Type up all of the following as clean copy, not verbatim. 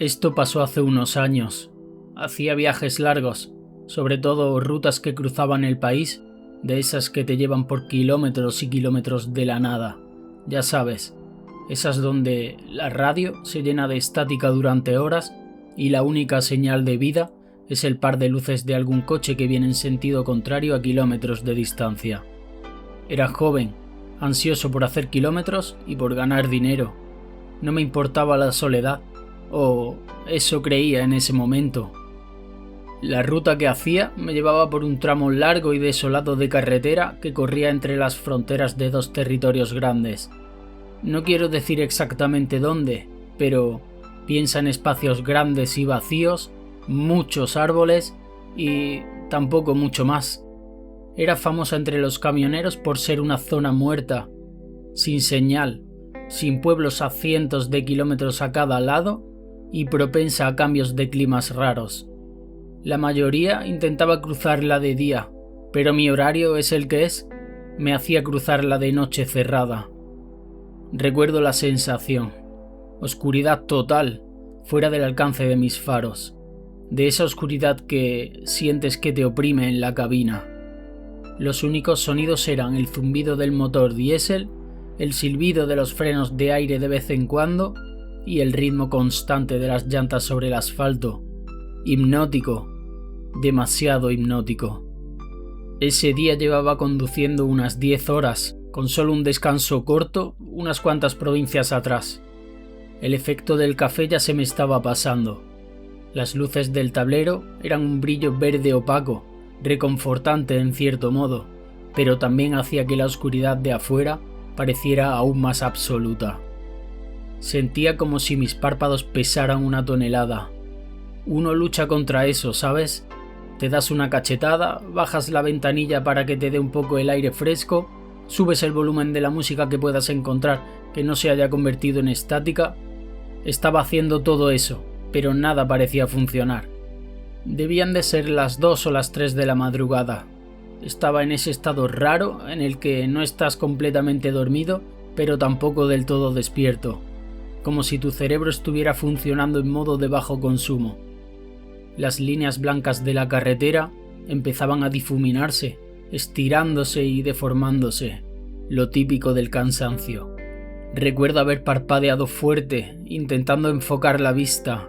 Esto pasó hace unos años. Hacía viajes largos, sobre todo rutas que cruzaban el país, de esas que te llevan por kilómetros y kilómetros de la nada. Ya sabes, esas donde la radio se llena de estática durante horas y la única señal de vida es el par de luces de algún coche que viene en sentido contrario a kilómetros de distancia. Era joven, ansioso por hacer kilómetros y por ganar dinero. No me importaba la soledad, o eso creía en ese momento. La ruta que hacía me llevaba por un tramo largo y desolado de carretera que corría entre las fronteras de dos territorios grandes. No quiero decir exactamente dónde, pero piensa en espacios grandes y vacíos, muchos árboles y tampoco mucho más. Era famosa entre los camioneros por ser una zona muerta, sin señal, sin pueblos a cientos de kilómetros a cada lado y propensa a cambios de climas raros. La mayoría intentaba cruzarla de día, pero mi horario es el que es, me hacía cruzarla de noche cerrada. Recuerdo la sensación, oscuridad total, fuera del alcance de mis faros, de esa oscuridad que sientes que te oprime en la cabina. Los únicos sonidos eran el zumbido del motor diésel, el silbido de los frenos de aire de vez en cuando y el ritmo constante de las llantas sobre el asfalto. Hipnótico, demasiado hipnótico. Ese día llevaba conduciendo unas 10 horas, con solo un descanso corto, unas cuantas provincias atrás. El efecto del café ya se me estaba pasando. Las luces del tablero eran un brillo verde opaco, reconfortante en cierto modo, pero también hacía que la oscuridad de afuera pareciera aún más absoluta. Sentía como si mis párpados pesaran una tonelada. Uno lucha contra eso, ¿sabes? Te das una cachetada, bajas la ventanilla para que te dé un poco el aire fresco, subes el volumen de la música que puedas encontrar que no se haya convertido en estática. Estaba haciendo todo eso, pero nada parecía funcionar. Debían de ser las 2 o las 3 de la madrugada. Estaba en ese estado raro en el que no estás completamente dormido, pero tampoco del todo despierto, como si tu cerebro estuviera funcionando en modo de bajo consumo. Las líneas blancas de la carretera empezaban a difuminarse, estirándose y deformándose, lo típico del cansancio. Recuerdo haber parpadeado fuerte, intentando enfocar la vista.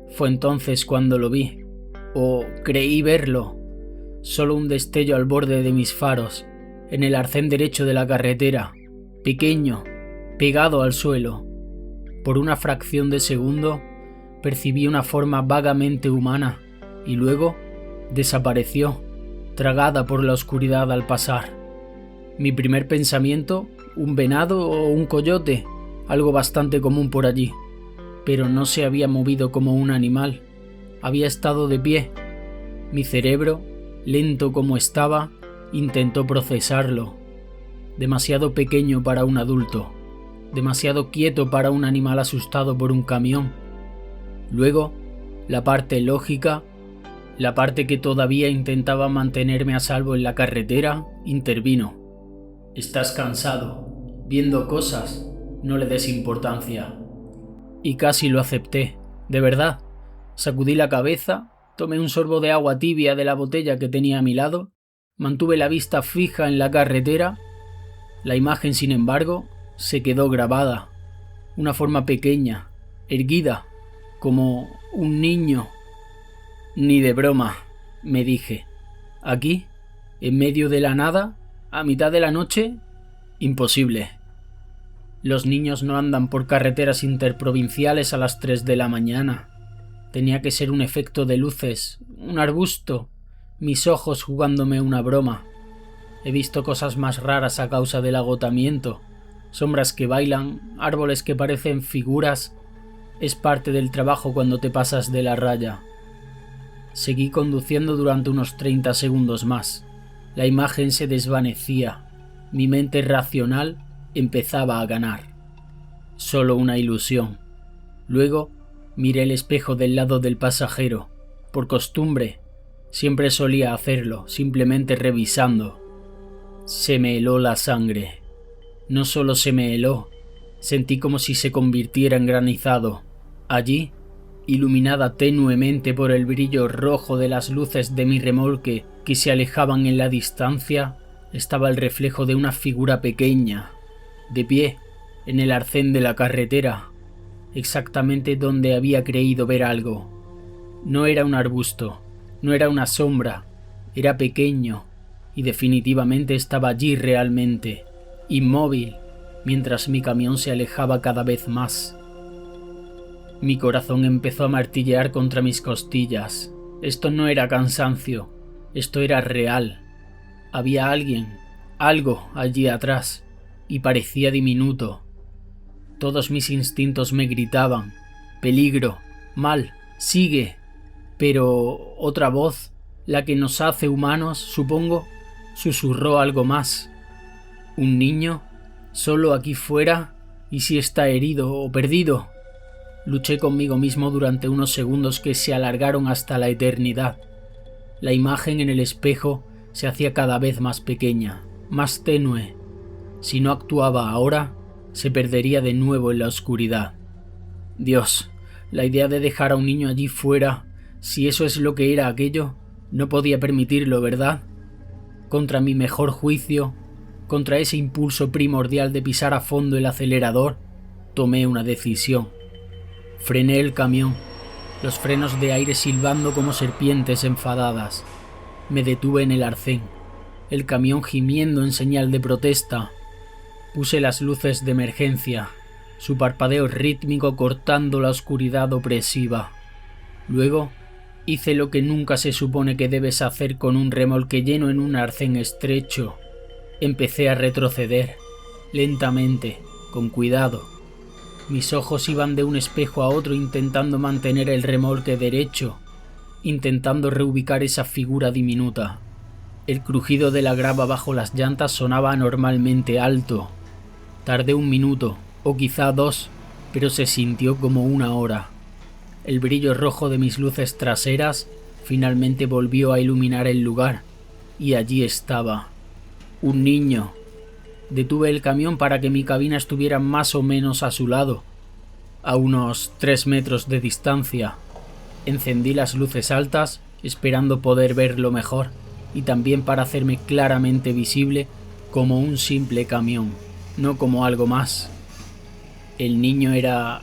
Fue entonces cuando lo vi, o creí verlo. Solo un destello al borde de mis faros, en el arcén derecho de la carretera, pequeño, pegado al suelo. Por una fracción de segundo, percibí una forma vagamente humana y luego desapareció, tragada por la oscuridad al pasar. Mi primer pensamiento, un venado o un coyote, algo bastante común por allí, pero no se había movido como un animal, había estado de pie. Mi cerebro, lento como estaba, intentó procesarlo. Demasiado pequeño para un adulto, demasiado quieto para un animal asustado por un camión. Luego, la parte lógica, la parte que todavía intentaba mantenerme a salvo en la carretera, intervino. Estás cansado, viendo cosas, no le des importancia. Y casi lo acepté, de verdad. Sacudí la cabeza, tomé un sorbo de agua tibia de la botella que tenía a mi lado, mantuve la vista fija en la carretera. La imagen, sin embargo, se quedó grabada. Una forma pequeña, erguida, como un niño. Ni de broma, me dije. Aquí, en medio de la nada, a mitad de la noche, imposible. Los niños no andan por carreteras interprovinciales a las 3 de la mañana. Tenía que ser un efecto de luces, un arbusto, mis ojos jugándome una broma. He visto cosas más raras a causa del agotamiento, sombras que bailan, árboles que parecen figuras. Es parte del trabajo cuando te pasas de la raya. Seguí conduciendo durante unos 30 segundos más. La imagen se desvanecía. Mi mente racional empezaba a ganar. Solo una ilusión. Luego miré el espejo del lado del pasajero. Por costumbre, siempre solía hacerlo, simplemente revisando. Se me heló la sangre. No solo se me heló, sentí como si se convirtiera en granizado. Allí, iluminada tenuemente por el brillo rojo de las luces de mi remolque que se alejaban en la distancia, estaba el reflejo de una figura pequeña, de pie, en el arcén de la carretera, exactamente donde había creído ver algo. No era un arbusto, no era una sombra, era pequeño, y definitivamente estaba allí realmente, inmóvil, mientras mi camión se alejaba cada vez más. Mi corazón empezó a martillear contra mis costillas. Esto no era cansancio, esto era real. Había alguien, algo allí atrás, y parecía diminuto. Todos mis instintos me gritaban: peligro, mal, sigue. Pero otra voz, la que nos hace humanos, supongo, susurró algo más. ¿Un niño? ¿Solo aquí fuera? ¿Y si está herido o perdido? Luché conmigo mismo durante unos segundos que se alargaron hasta la eternidad. La imagen en el espejo se hacía cada vez más pequeña, más tenue. Si no actuaba ahora, se perdería de nuevo en la oscuridad. Dios, la idea de dejar a un niño allí fuera, si eso es lo que era aquello, no podía permitirlo, ¿verdad? Contra mi mejor juicio, contra ese impulso primordial de pisar a fondo el acelerador, tomé una decisión. Frené el camión, los frenos de aire silbando como serpientes enfadadas. Me detuve en el arcén, el camión gimiendo en señal de protesta. Puse las luces de emergencia, su parpadeo rítmico cortando la oscuridad opresiva. Luego, hice lo que nunca se supone que debes hacer con un remolque lleno en un arcén estrecho. Empecé a retroceder, lentamente, con cuidado. Mis ojos iban de un espejo a otro intentando mantener el remolque derecho, intentando reubicar esa figura diminuta. El crujido de la grava bajo las llantas sonaba anormalmente alto. Tardé 1 minuto, o quizá 2, pero se sintió como 1 hora. El brillo rojo de mis luces traseras finalmente volvió a iluminar el lugar, y allí estaba. Un niño. Detuve el camión para que mi cabina estuviera más o menos a su lado, a unos 3 metros de distancia. Encendí las luces altas, esperando poder verlo mejor, y también para hacerme claramente visible como un simple camión, no como algo más. El niño era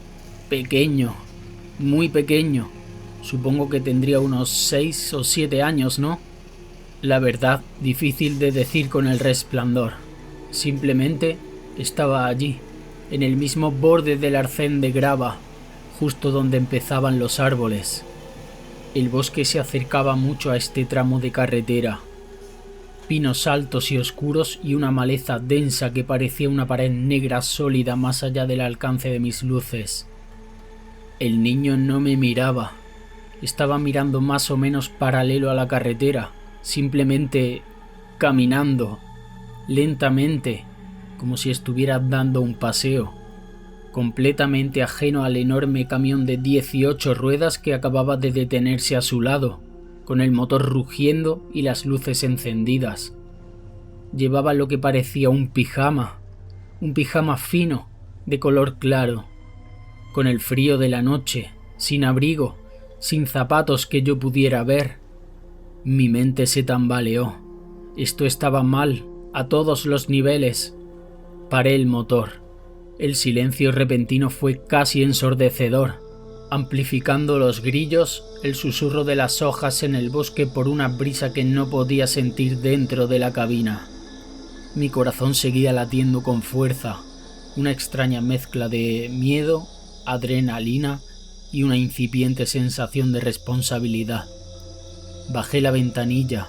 pequeño, muy pequeño. Supongo que tendría unos 6 o 7 años, ¿no? La verdad, difícil de decir con el resplandor. Simplemente estaba allí, en el mismo borde del arcén de grava, justo donde empezaban los árboles. El bosque se acercaba mucho a este tramo de carretera. Pinos altos y oscuros y una maleza densa que parecía una pared negra sólida más allá del alcance de mis luces. El niño no me miraba. Estaba mirando más o menos paralelo a la carretera, simplemente caminando, lentamente, como si estuviera dando un paseo, completamente ajeno al enorme camión de 18 ruedas que acababa de detenerse a su lado, con el motor rugiendo y las luces encendidas. Llevaba lo que parecía un pijama fino, de color claro, con el frío de la noche, sin abrigo, sin zapatos que yo pudiera ver. Mi mente se tambaleó. Esto estaba mal, a todos los niveles. Paré el motor. El silencio repentino fue casi ensordecedor, amplificando los grillos, el susurro de las hojas en el bosque por una brisa que no podía sentir dentro de la cabina. Mi corazón seguía latiendo con fuerza, una extraña mezcla de miedo, adrenalina y una incipiente sensación de responsabilidad. Bajé la ventanilla.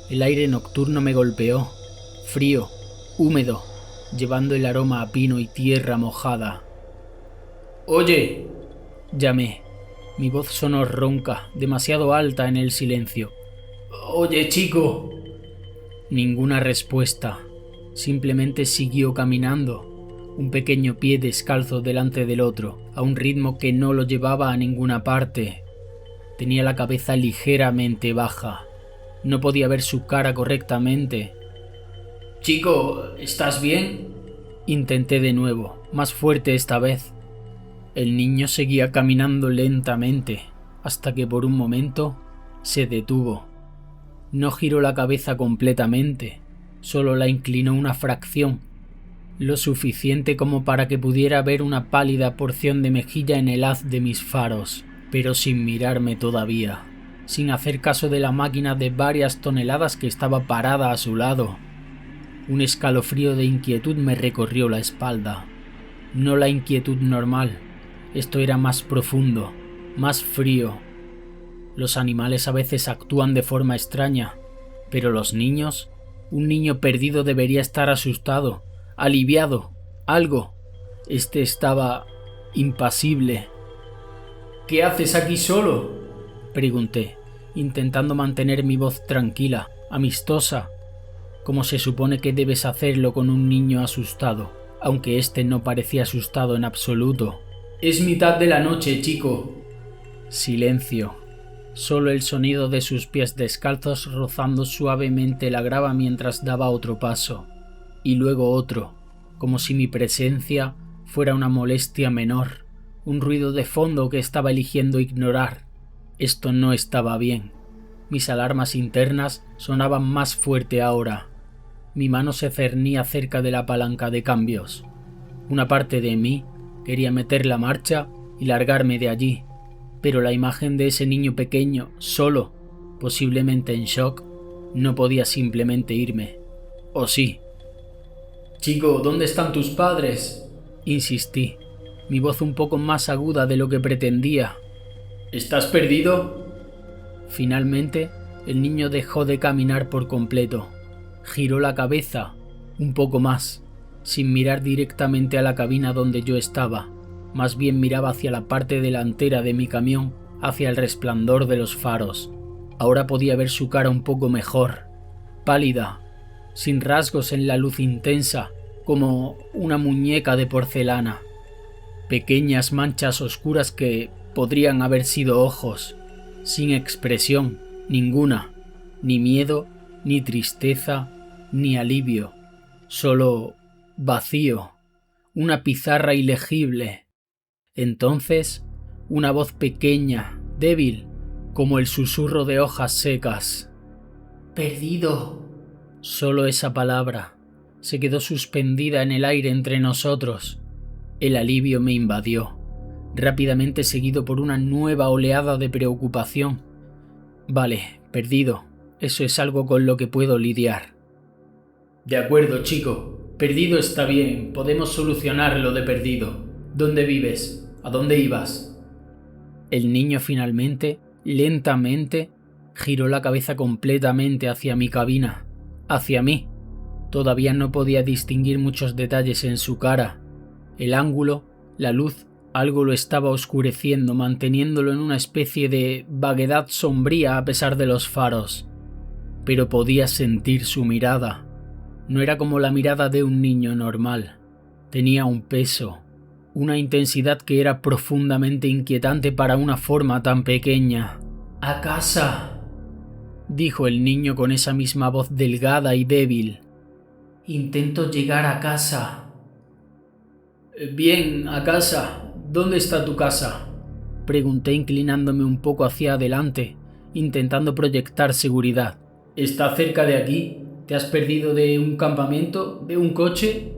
El aire nocturno me golpeó, frío, húmedo, llevando el aroma a pino y tierra mojada. «¡Oye!», llamé. Mi voz sonó ronca, demasiado alta en el silencio. «¡Oye, chico!». Ninguna respuesta. Simplemente siguió caminando, un pequeño pie descalzo delante del otro, a un ritmo que no lo llevaba a ninguna parte. Tenía la cabeza ligeramente baja. No podía ver su cara correctamente. «Chico, ¿estás bien?», intenté de nuevo, más fuerte esta vez. El niño seguía caminando lentamente, hasta que por un momento se detuvo. No giró la cabeza completamente, solo la inclinó una fracción, lo suficiente como para que pudiera ver una pálida porción de mejilla en el haz de mis faros, pero sin mirarme todavía, sin hacer caso de la máquina de varias toneladas que estaba parada a su lado. Un escalofrío de inquietud me recorrió la espalda. No la inquietud normal, esto era más profundo, más frío. Los animales a veces actúan de forma extraña, pero los niños, un niño perdido debería estar asustado, aliviado, algo. Este estaba impasible. ¿Qué haces aquí solo?, pregunté, intentando mantener mi voz tranquila, amistosa, como se supone que debes hacerlo con un niño asustado, aunque este no parecía asustado en absoluto. Es mitad de la noche, chico. Silencio. Solo el sonido de sus pies descalzos rozando suavemente la grava mientras daba otro paso, y luego otro, como si mi presencia fuera una molestia menor, un ruido de fondo que estaba eligiendo ignorar. Esto no estaba bien. Mis alarmas internas sonaban más fuerte ahora. Mi mano se cernía cerca de la palanca de cambios. Una parte de mí quería meter la marcha y largarme de allí, pero la imagen de ese niño pequeño, solo, posiblemente en shock, no podía simplemente irme. ¿O sí? Chico, ¿dónde están tus padres?, insistí, mi voz un poco más aguda de lo que pretendía. ¿Estás perdido? Finalmente, el niño dejó de caminar por completo. Giró la cabeza, un poco más, sin mirar directamente a la cabina donde yo estaba. Más bien miraba hacia la parte delantera de mi camión, hacia el resplandor de los faros. Ahora podía ver su cara un poco mejor, pálida, sin rasgos en la luz intensa, como una muñeca de porcelana. Pequeñas manchas oscuras que podrían haber sido ojos, sin expresión ninguna, ni miedo, ni tristeza, ni alivio, solo vacío, una pizarra ilegible. Entonces, una voz pequeña, débil, como el susurro de hojas secas. «Perdido». Solo esa palabra se quedó suspendida en el aire entre nosotros. El alivio me invadió, rápidamente seguido por una nueva oleada de preocupación. Vale, perdido. Eso es algo con lo que puedo lidiar. De acuerdo, chico. Perdido está bien. Podemos solucionar lo de perdido. ¿Dónde vives? ¿A dónde ibas? El niño finalmente, lentamente, giró la cabeza completamente hacia mi cabina, hacia mí. Todavía no podía distinguir muchos detalles en su cara. El ángulo, la luz, algo lo estaba oscureciendo, manteniéndolo en una especie de vaguedad sombría a pesar de los faros. Pero podía sentir su mirada. No era como la mirada de un niño normal. Tenía un peso, una intensidad que era profundamente inquietante para una forma tan pequeña. «¡A casa!», dijo el niño con esa misma voz delgada y débil. «Intento llegar a casa». «Bien, a casa. ¿Dónde está tu casa?», pregunté inclinándome un poco hacia adelante, intentando proyectar seguridad. «¿Está cerca de aquí? ¿Te has perdido de un campamento? ¿De un coche?».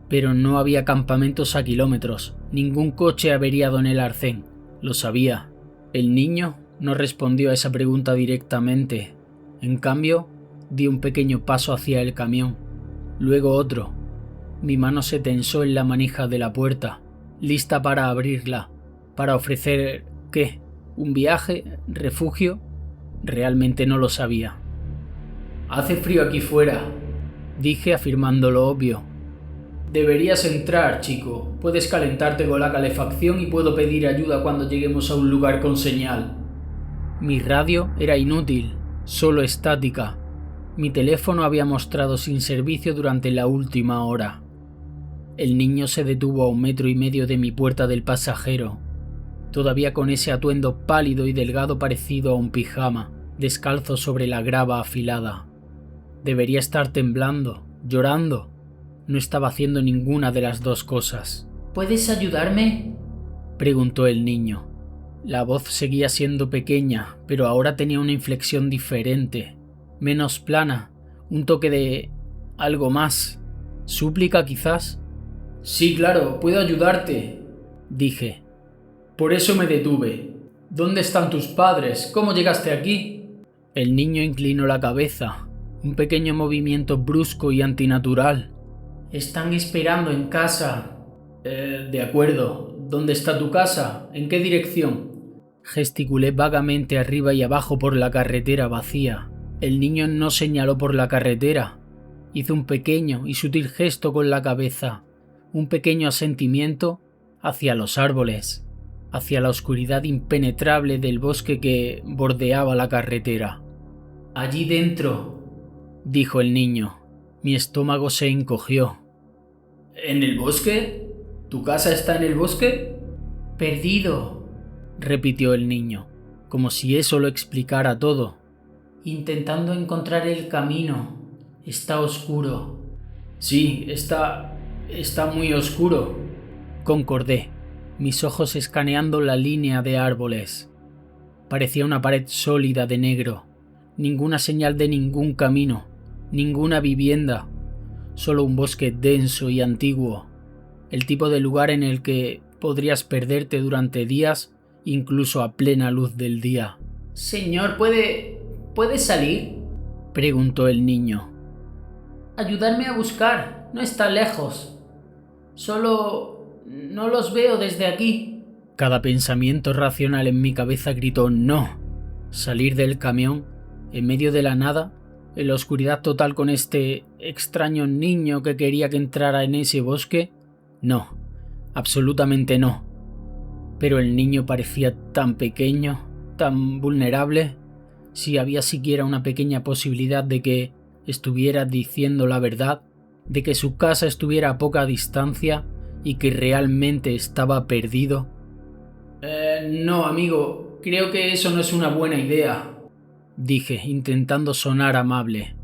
Pero no había campamentos a kilómetros, ningún coche averiado en el arcén. Lo sabía. El niño no respondió a esa pregunta directamente. En cambio, di un pequeño paso hacia el camión, luego otro. Mi mano se tensó en la manija de la puerta, lista para abrirla, para ofrecer, ¿qué? ¿Un viaje? ¿Refugio? Realmente no lo sabía. «Hace frío aquí fuera», dije afirmando lo obvio. «Deberías entrar, chico. Puedes calentarte con la calefacción y puedo pedir ayuda cuando lleguemos a un lugar con señal». Mi radio era inútil, solo estática. Mi teléfono había mostrado sin servicio durante la última hora. El niño se detuvo a 1,5 metros de mi puerta del pasajero, todavía con ese atuendo pálido y delgado parecido a un pijama, descalzo sobre la grava afilada. Debería estar temblando, llorando. No estaba haciendo ninguna de las dos cosas. «¿Puedes ayudarme?», preguntó el niño. La voz seguía siendo pequeña, pero ahora tenía una inflexión diferente, menos plana, un toque de algo más. ¿Súplica quizás? Sí, claro, puedo ayudarte, dije. Por eso me detuve. ¿Dónde están tus padres? ¿Cómo llegaste aquí? El niño inclinó la cabeza, un pequeño movimiento brusco y antinatural. Están esperando en casa. De acuerdo. ¿Dónde está tu casa? ¿En qué dirección? Gesticulé vagamente arriba y abajo por la carretera vacía. El niño no señaló por la carretera. Hizo un pequeño y sutil gesto con la cabeza, un pequeño asentimiento hacia los árboles, hacia la oscuridad impenetrable del bosque que bordeaba la carretera. Allí dentro, dijo el niño. Mi estómago se encogió. ¿En el bosque? ¿Tu casa está en el bosque? Perdido, repitió el niño, como si eso lo explicara todo. Intentando encontrar el camino. Está oscuro. Sí, está muy oscuro, concordé, mis ojos escaneando la línea de árboles. Parecía una pared sólida de negro, ninguna señal de ningún camino, ninguna vivienda, solo un bosque denso y antiguo, el tipo de lugar en el que podrías perderte durante días, incluso a plena luz del día. Señor, ¿puede salir?, preguntó el niño. Ayudarme a buscar, no está lejos. Solo no los veo desde aquí. Cada pensamiento racional en mi cabeza gritó no. Salir del camión, en medio de la nada, en la oscuridad total con este extraño niño que quería que entrara en ese bosque. No, absolutamente no. Pero el niño parecía tan pequeño, tan vulnerable. Si había siquiera una pequeña posibilidad de que estuviera diciendo la verdad, de que su casa estuviera a poca distancia y que realmente estaba perdido. No, amigo, creo que eso no es una buena idea, dije, intentando sonar amable.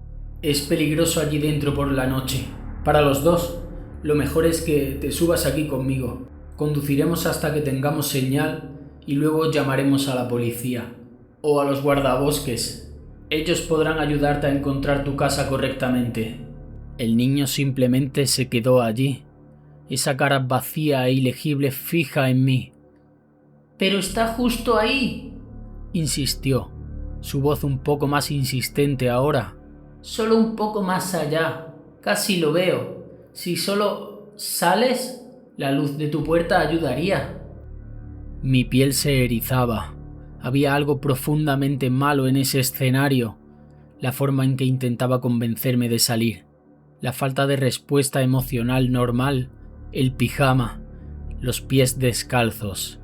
Es peligroso allí dentro por la noche. Para los dos, lo mejor es que te subas aquí conmigo. Conduciremos hasta que tengamos señal y luego llamaremos a la policía o a los guardabosques. Ellos podrán ayudarte a encontrar tu casa correctamente. El niño simplemente se quedó allí, esa cara vacía e ilegible fija en mí. «Pero está justo ahí», insistió, su voz un poco más insistente ahora. «Solo un poco más allá, casi lo veo. Si solo sales, la luz de tu puerta ayudaría». Mi piel se erizaba. Había algo profundamente malo en ese escenario, la forma en que intentaba convencerme de salir, la falta de respuesta emocional normal, el pijama, los pies descalzos,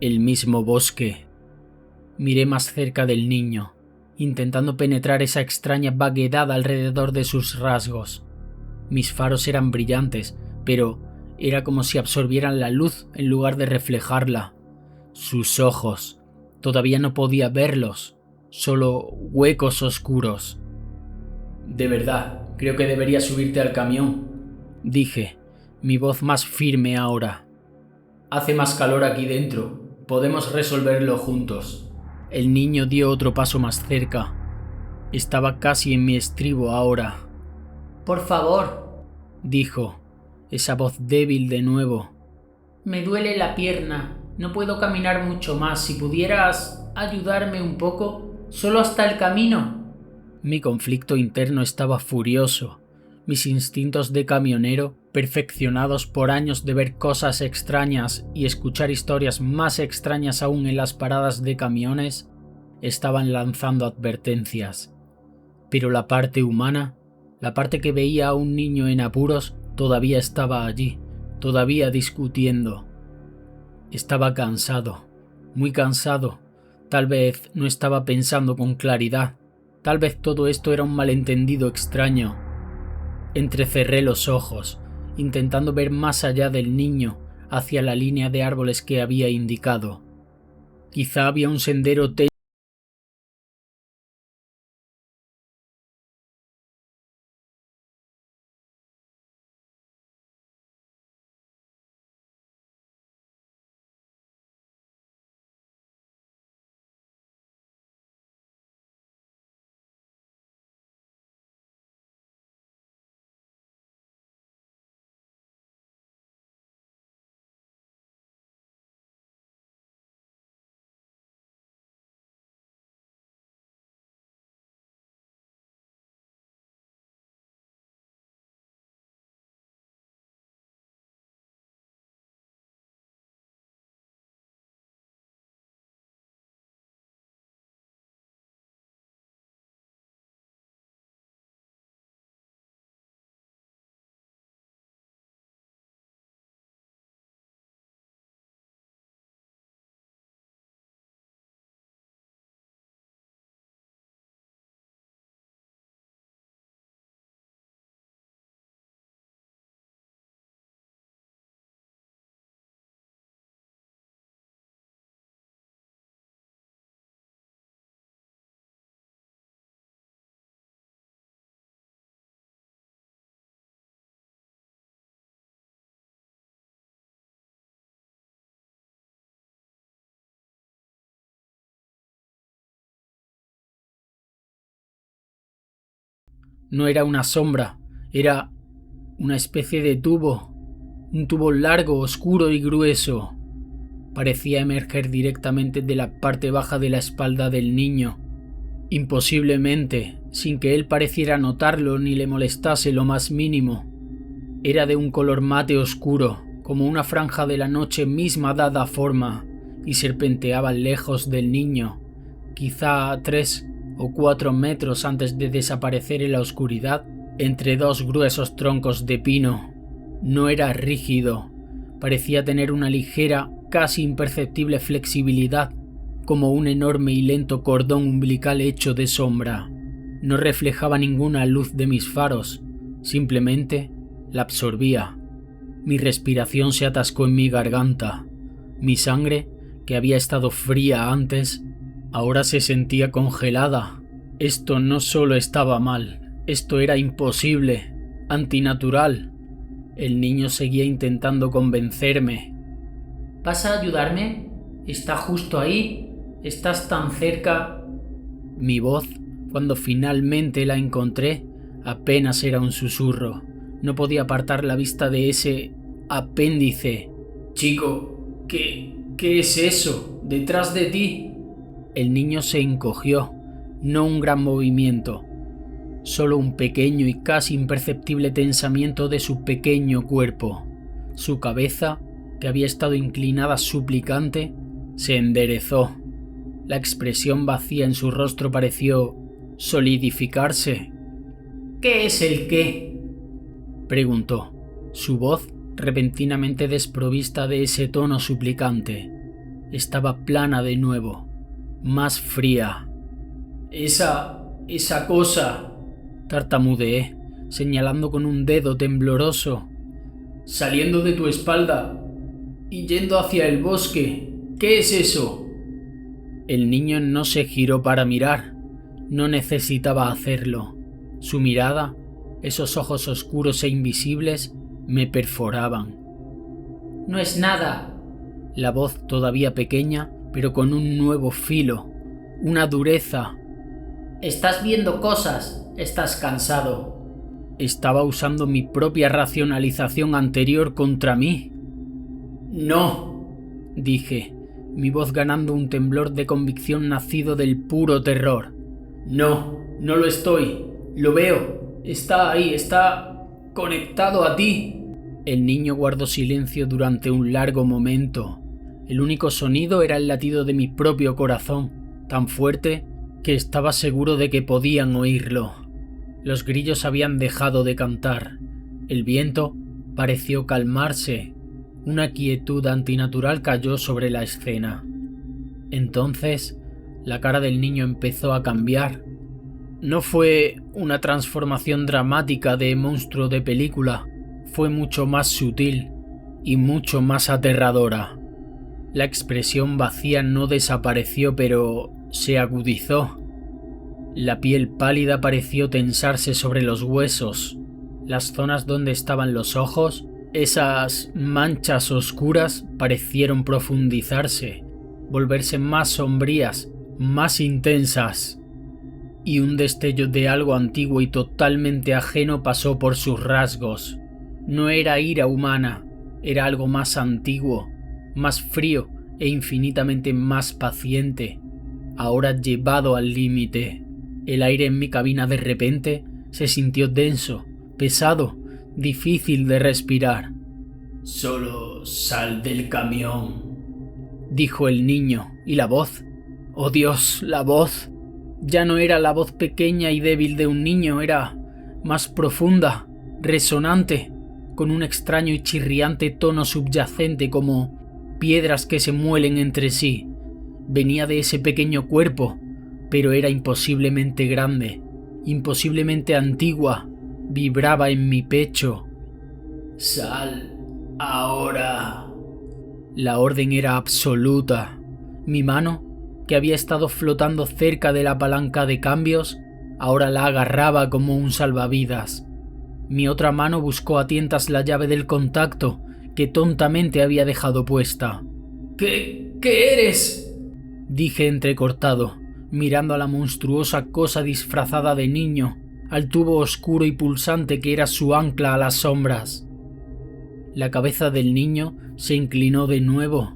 el mismo bosque. Miré más cerca del niño, intentando penetrar esa extraña vaguedad alrededor de sus rasgos. Mis faros eran brillantes, pero era como si absorbieran la luz en lugar de reflejarla. Sus ojos, todavía no podía verlos, solo huecos oscuros. «De verdad, creo que deberías subirte al camión», dije, mi voz más firme ahora. «Hace más calor aquí dentro. Podemos resolverlo juntos». El niño dio otro paso más cerca. Estaba casi en mi estribo ahora. «Por favor», dijo, esa voz débil de nuevo. «Me duele la pierna. No puedo caminar mucho más. Si pudieras ayudarme un poco, solo hasta el camino». Mi conflicto interno estaba furioso. Mis instintos de camionero, perfeccionados por años de ver cosas extrañas y escuchar historias más extrañas aún en las paradas de camiones, estaban lanzando advertencias. Pero la parte humana, la parte que veía a un niño en apuros, todavía estaba allí, todavía discutiendo. Estaba cansado, muy cansado. Tal vez no estaba pensando con claridad. Tal vez todo esto era un malentendido extraño. Entrecerré los ojos, intentando ver más allá del niño, hacia la línea de árboles que había indicado. Quizá había un sendero No era una sombra, era una especie de tubo, un tubo largo, oscuro y grueso. Parecía emerger directamente de la parte baja de la espalda del niño, imposiblemente, sin que él pareciera notarlo ni le molestase lo más mínimo. Era de un color mate oscuro, como una franja de la noche misma dada forma, y serpenteaba lejos del niño, quizá a 3 o 4 metros antes de desaparecer en la oscuridad, entre dos gruesos troncos de pino. No era rígido, parecía tener una ligera, casi imperceptible flexibilidad, como un enorme y lento cordón umbilical hecho de sombra. No reflejaba ninguna luz de mis faros, simplemente la absorbía. Mi respiración se atascó en mi garganta. Mi sangre, que había estado fría antes, ahora se sentía congelada. Esto no solo estaba mal, esto era imposible, antinatural. El niño seguía intentando convencerme. ¿Vas a ayudarme? Está justo ahí. Estás tan cerca. Mi voz, cuando finalmente la encontré, apenas era un susurro. No podía apartar la vista de ese apéndice. Chico, ¿qué es eso? Detrás de ti. El niño se encogió, no un gran movimiento, solo un pequeño y casi imperceptible tensamiento de su pequeño cuerpo. Su cabeza, que había estado inclinada suplicante, se enderezó. La expresión vacía en su rostro pareció solidificarse. ¿Qué es el qué?, preguntó, su voz repentinamente desprovista de ese tono suplicante. Estaba plana de nuevo, más fría. Esa cosa, tartamudeé, señalando con un dedo tembloroso. Saliendo de tu espalda y yendo hacia el bosque. ¿Qué es eso? El niño no se giró para mirar. No necesitaba hacerlo. Su mirada, esos ojos oscuros e invisibles, me perforaban. No es nada. La voz todavía pequeña, pero con un nuevo filo, una dureza. Estás viendo cosas, estás cansado. Estaba usando mi propia racionalización anterior contra mí. No, dije, mi voz ganando un temblor de convicción nacido del puro terror. No lo estoy. Lo veo. Está ahí, está conectado a ti. El niño guardó silencio durante un largo momento. El único sonido era el latido de mi propio corazón, tan fuerte que estaba seguro de que podían oírlo. Los grillos habían dejado de cantar. El viento pareció calmarse. Una quietud antinatural cayó sobre la escena. Entonces, la cara del niño empezó a cambiar. No fue una transformación dramática de monstruo de película, fue mucho más sutil y mucho más aterradora. La expresión vacía no desapareció, pero se agudizó. La piel pálida pareció tensarse sobre los huesos. Las zonas donde estaban los ojos, esas manchas oscuras, parecieron profundizarse, volverse más sombrías, más intensas. Y un destello de algo antiguo y totalmente ajeno pasó por sus rasgos. No era ira humana, era algo más antiguo, más frío e infinitamente más paciente, ahora llevado al límite. El aire en mi cabina de repente se sintió denso, pesado, difícil de respirar. «Solo sal del camión», dijo el niño, y la voz. ¡Oh Dios, la voz! Ya no era la voz pequeña y débil de un niño, era más profunda, resonante, con un extraño y chirriante tono subyacente como piedras que se muelen entre sí. Venía de ese pequeño cuerpo, pero era imposiblemente grande, imposiblemente antigua, vibraba en mi pecho. «Sal ahora». La orden era absoluta. Mi mano, que había estado flotando cerca de la palanca de cambios, ahora la agarraba como un salvavidas. Mi otra mano buscó a tientas la llave del contacto que tontamente había dejado puesta. ¿Qué eres?», dije entrecortado, mirando a la monstruosa cosa disfrazada de niño, al tubo oscuro y pulsante que era su ancla a las sombras. La cabeza del niño se inclinó de nuevo,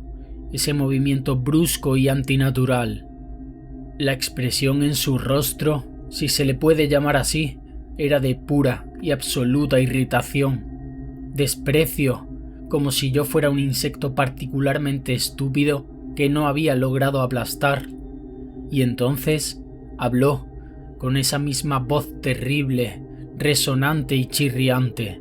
ese movimiento brusco y antinatural. La expresión en su rostro, si se le puede llamar así, era de pura y absoluta irritación, desprecio, como si yo fuera un insecto particularmente estúpido que no había logrado aplastar. Y entonces habló con esa misma voz terrible, resonante y chirriante.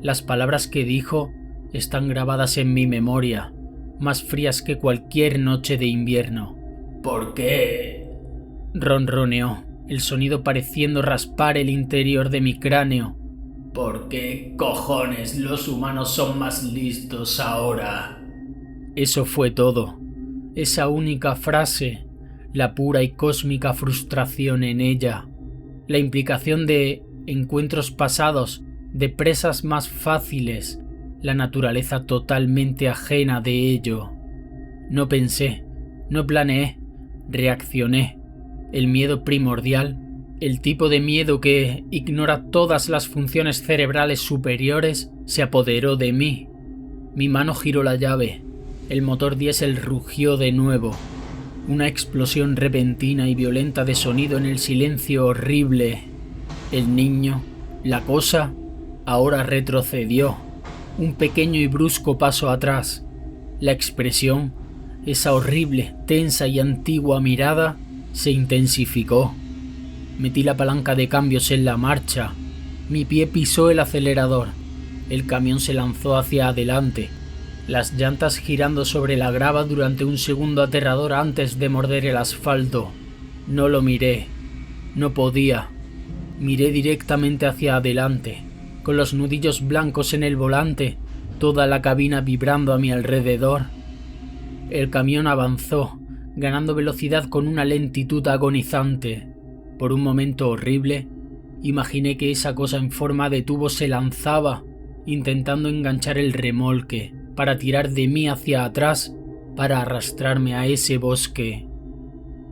Las palabras que dijo están grabadas en mi memoria, más frías que cualquier noche de invierno. ¿Por qué? Ronroneó, el sonido pareciendo raspar el interior de mi cráneo. ¿Por qué cojones los humanos son más listos ahora? Eso fue todo. Esa única frase, la pura y cósmica frustración en ella, la implicación de encuentros pasados, de presas más fáciles, la naturaleza totalmente ajena de ello. No pensé, no planeé, reaccioné. El miedo primordial, el tipo de miedo que ignora todas las funciones cerebrales superiores, se apoderó de mí. Mi mano giró la llave. El motor diésel rugió de nuevo. Una explosión repentina y violenta de sonido en el silencio horrible. El niño, la cosa, ahora retrocedió. Un pequeño y brusco paso atrás. La expresión, esa horrible, tensa y antigua mirada, se intensificó. Metí la palanca de cambios en la marcha. Mi pie pisó el acelerador. El camión se lanzó hacia adelante, las llantas girando sobre la grava durante un segundo aterrador antes de morder el asfalto. No lo miré. No podía. Miré directamente hacia adelante, con los nudillos blancos en el volante, toda la cabina vibrando a mi alrededor. El camión avanzó, ganando velocidad con una lentitud agonizante. Por un momento horrible, imaginé que esa cosa en forma de tubo se lanzaba, intentando enganchar el remolque, para tirar de mí hacia atrás, para arrastrarme a ese bosque.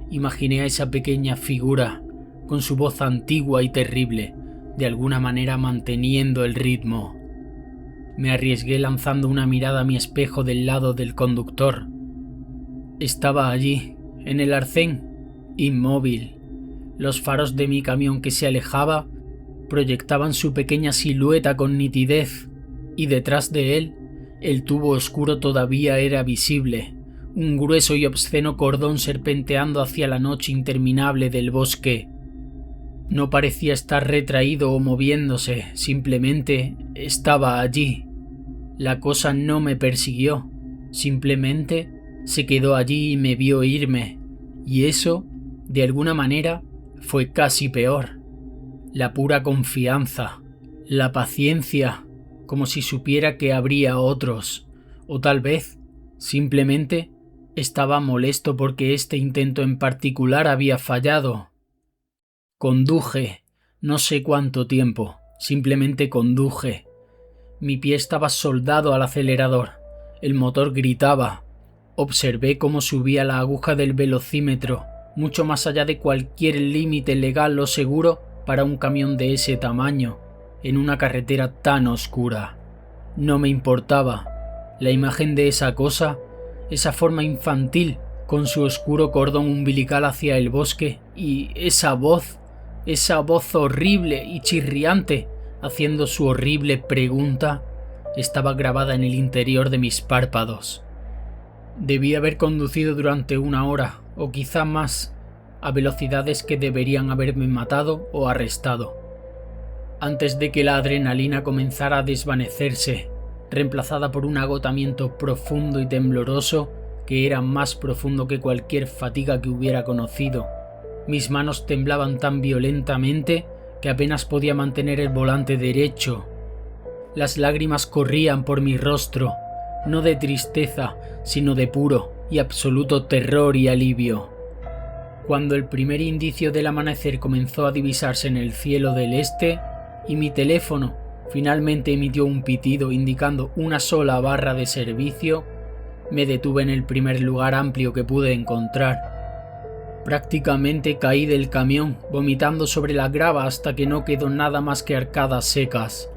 Imaginé a esa pequeña figura, con su voz antigua y terrible, de alguna manera manteniendo el ritmo. Me arriesgué lanzando una mirada a mi espejo del lado del conductor. Estaba allí, en el arcén, inmóvil. Los faros de mi camión que se alejaba proyectaban su pequeña silueta con nitidez, y detrás de él, el tubo oscuro todavía era visible, un grueso y obsceno cordón serpenteando hacia la noche interminable del bosque. No parecía estar retraído o moviéndose, simplemente estaba allí. La cosa no me persiguió, simplemente se quedó allí y me vio irme, y eso, de alguna manera, fue casi peor. La pura confianza, la paciencia, como si supiera que habría otros, o tal vez, simplemente, estaba molesto porque este intento en particular había fallado. Conduje, no sé cuánto tiempo, simplemente conduje. Mi pie estaba soldado al acelerador, el motor gritaba. Observé cómo subía la aguja del velocímetro, mucho más allá de cualquier límite legal o seguro para un camión de ese tamaño, en una carretera tan oscura. No me importaba. La imagen de esa cosa, esa forma infantil, con su oscuro cordón umbilical hacia el bosque, y esa voz horrible y chirriante, haciendo su horrible pregunta, estaba grabada en el interior de mis párpados. Debí haber conducido durante 1 hora, o quizá más, a velocidades que deberían haberme matado o arrestado. Antes de que la adrenalina comenzara a desvanecerse, reemplazada por un agotamiento profundo y tembloroso que era más profundo que cualquier fatiga que hubiera conocido. Mis manos temblaban tan violentamente que apenas podía mantener el volante derecho. Las lágrimas corrían por mi rostro, no de tristeza, sino de puro y absoluto terror y alivio. Cuando el primer indicio del amanecer comenzó a divisarse en el cielo del este, y mi teléfono finalmente emitió un pitido indicando una sola barra de servicio, me detuve en el primer lugar amplio que pude encontrar. Prácticamente caí del camión, vomitando sobre la grava hasta que no quedó nada más que arcadas secas.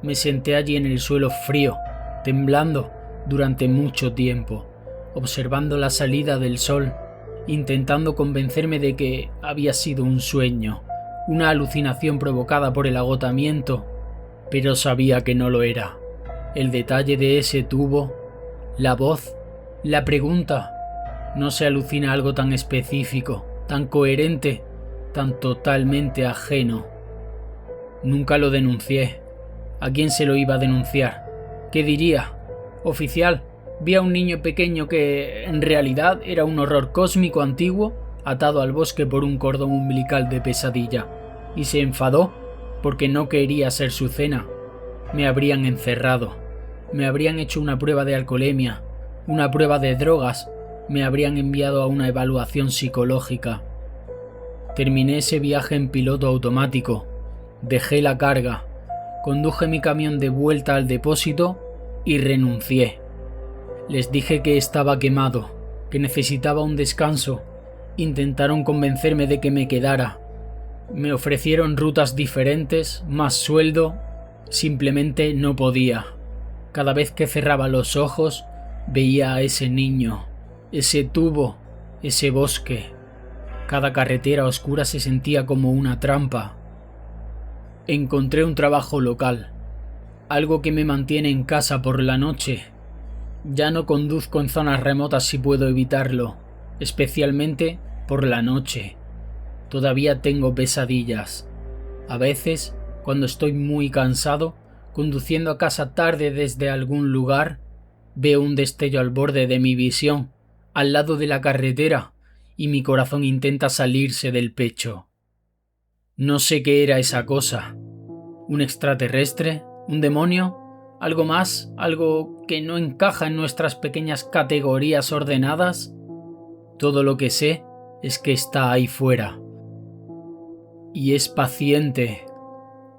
Me senté allí en el suelo frío, temblando durante mucho tiempo, observando la salida del sol, intentando convencerme de que había sido un sueño, una alucinación provocada por el agotamiento, pero sabía que no lo era. El detalle de ese tubo, la voz, la pregunta, no se alucina algo tan específico, tan coherente, tan totalmente ajeno. Nunca lo denuncié. ¿A quién se lo iba a denunciar? ¿Qué diría? Oficial, vi a un niño pequeño que en realidad era un horror cósmico antiguo atado al bosque por un cordón umbilical de pesadilla, y se enfadó porque no quería ser su cena. Me habrían encerrado, me habrían hecho una prueba de alcoholemia, una prueba de drogas, me habrían enviado a una evaluación psicológica. Terminé ese viaje en piloto automático, dejé la carga, conduje mi camión de vuelta al depósito y renuncié. Les dije que estaba quemado, que necesitaba un descanso. Intentaron convencerme de que me quedara. Me ofrecieron rutas diferentes, más sueldo. Simplemente no podía. Cada vez que cerraba los ojos, veía a ese niño, ese tubo, ese bosque. Cada carretera oscura se sentía como una trampa. Encontré un trabajo local, algo que me mantiene en casa por la noche. Ya no conduzco en zonas remotas si puedo evitarlo, especialmente por la noche. Todavía tengo pesadillas. A veces, cuando estoy muy cansado, conduciendo a casa tarde desde algún lugar, veo un destello al borde de mi visión, al lado de la carretera, y mi corazón intenta salirse del pecho. No sé qué era esa cosa. ¿Un extraterrestre? ¿Un demonio? ¿Algo más? ¿Algo que no encaja en nuestras pequeñas categorías ordenadas? Todo lo que sé es que está ahí fuera. Y es paciente,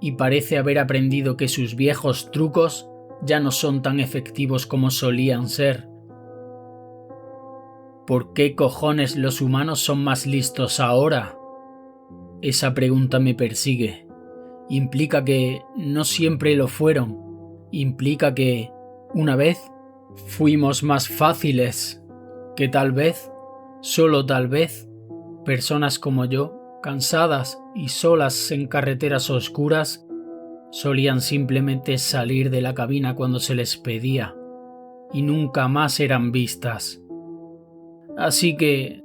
y parece haber aprendido que sus viejos trucos ya no son tan efectivos como solían ser. ¿Por qué cojones los humanos son más listos ahora? Esa pregunta me persigue. Implica que no siempre lo fueron. Implica que, una vez, fuimos más fáciles. Que tal vez, solo tal vez, personas como yo, cansadas y solas en carreteras oscuras, solían simplemente salir de la cabina cuando se les pedía, y nunca más eran vistas. Así que,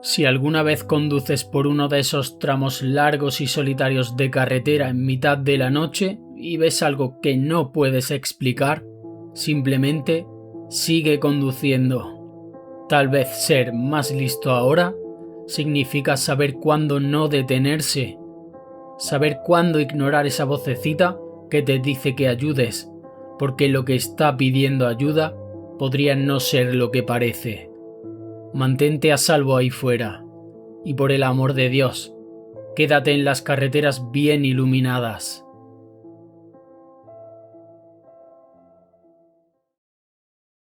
si alguna vez conduces por uno de esos tramos largos y solitarios de carretera en mitad de la noche y ves algo que no puedes explicar, simplemente sigue conduciendo. Tal vez ser más listo ahora significa saber cuándo no detenerse, saber cuándo ignorar esa vocecita que te dice que ayudes, porque lo que está pidiendo ayuda podría no ser lo que parece. Mantente a salvo ahí fuera, y por el amor de Dios, quédate en las carreteras bien iluminadas.